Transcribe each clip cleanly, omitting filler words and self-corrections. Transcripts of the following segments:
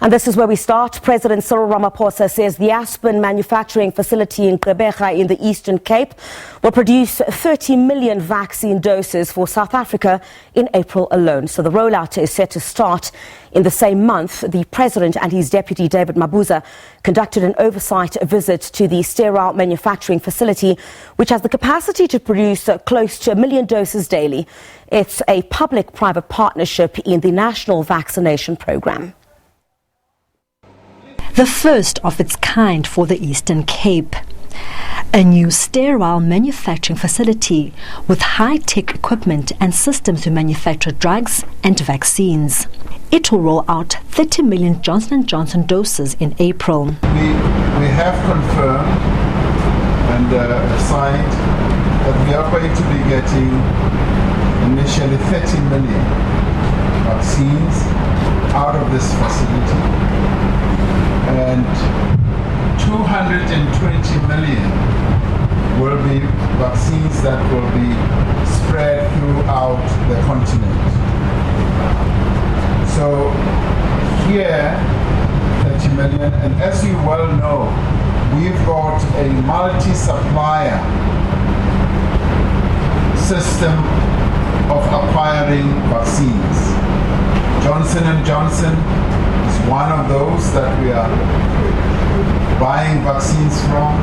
And this is where we start. President Cyril Ramaphosa says the Aspen manufacturing facility in Gqeberha in the Eastern Cape will produce 30 million vaccine doses for South Africa in April alone. So the rollout is set to start in the same month. The president and his deputy, David Mabuza, conducted an oversight visit to the sterile manufacturing facility, which has the capacity to produce close to 1 million doses daily. It's a public-private partnership in the national vaccination program. The first of its kind for the Eastern Cape. A new sterile manufacturing facility with high-tech equipment and systems to manufacture drugs and vaccines. It will roll out 30 million Johnson & Johnson doses in April. We have confirmed and signed that we are going to be getting initially 30 million vaccines out of this facility. And 220 million will be vaccines that will be spread throughout the continent. So here, 30 million, and as you well know, we've got a multi-supplier system of acquiring vaccines. Johnson & Johnson is one of those that we are buying vaccines from,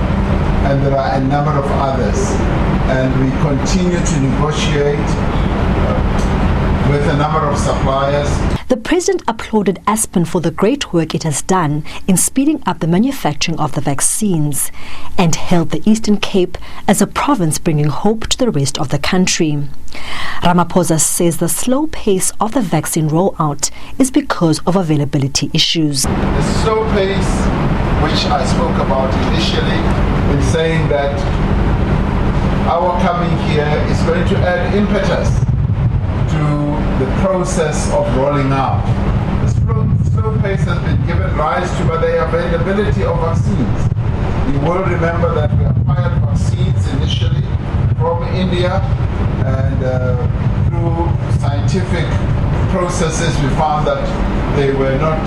and there are a number of others. And we continue to negotiate with a number of suppliers. The president applauded Aspen for the great work it has done in speeding up the manufacturing of the vaccines and hailed the Eastern Cape as a province bringing hope to the rest of the country. Ramaphosa says the slow pace of the vaccine rollout is because of availability issues. The slow pace, which I spoke about initially, in saying that our coming here is going to add impetus to the process of rolling out. The slow pace has been given rise to by the availability of vaccines. You will remember that we acquired vaccines initially from India, and through scientific processes we found that they were not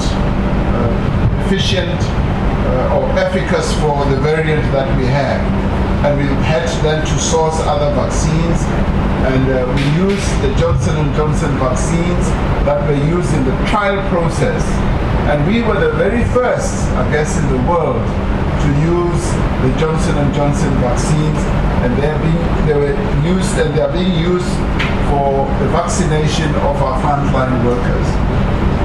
efficient or efficacious for the variant that we had. And we had then to source other vaccines, and we used the Johnson & Johnson vaccines that were used in the trial process. And we were the very first, I guess, in the world to use the Johnson & Johnson vaccines, and they were used and they are being used for the vaccination of our frontline workers.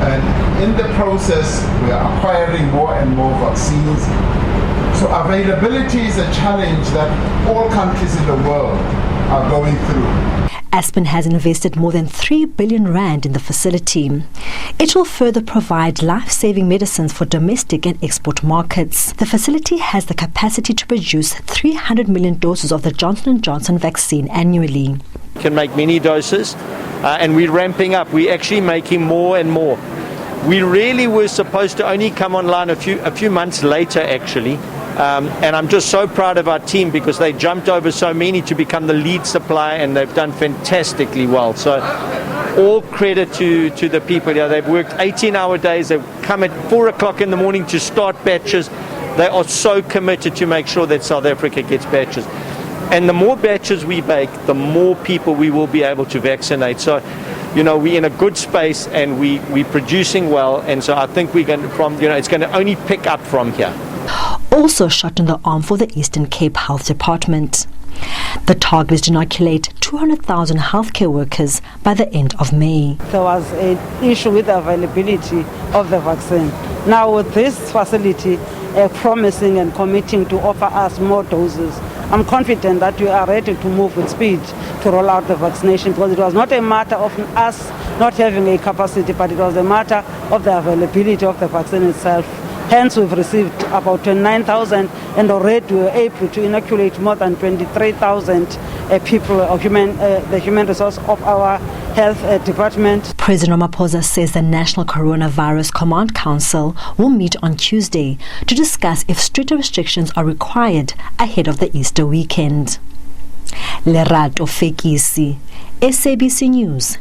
And in the process, we are acquiring more and more vaccines. So availability is a challenge that all countries in the world are going through. Aspen has invested more than 3 billion rand in the facility. It will further provide life-saving medicines for domestic and export markets. The facility has the capacity to produce 300 million doses of the Johnson & Johnson vaccine annually. We can make many doses, and we're ramping up. We're actually making more and more. We really were supposed to only come online a few months later, actually. And I'm just so proud of our team because they jumped over so many to become the lead supplier, and they've done fantastically well. So all credit to the people here. They've worked 18-hour days. They've come at 4 o'clock in the morning to start batches. They are so committed to make sure that South Africa gets batches. And the more batches we make, the more people we will be able to vaccinate. So, you know, we're in a good space and we're producing well. And so I think we're going to, it's going to only pick up from here. Also shot in the arm for the Eastern Cape Health Department. The target is to inoculate 200,000 healthcare workers by the end of May. There was an issue with the availability of the vaccine. Now with this facility promising and committing to offer us more doses, I'm confident that we are ready to move with speed to roll out the vaccination, because it was not a matter of us not having a capacity, but it was a matter of the availability of the vaccine itself. Hence, we've received about 29,000, and already we were able to inoculate more than 23,000 people, the human resource of our health department. President Ramaphosa says the National Coronavirus Command Council will meet on Tuesday to discuss if stricter restrictions are required ahead of the Easter weekend. Lerato Fekisi, SABC News.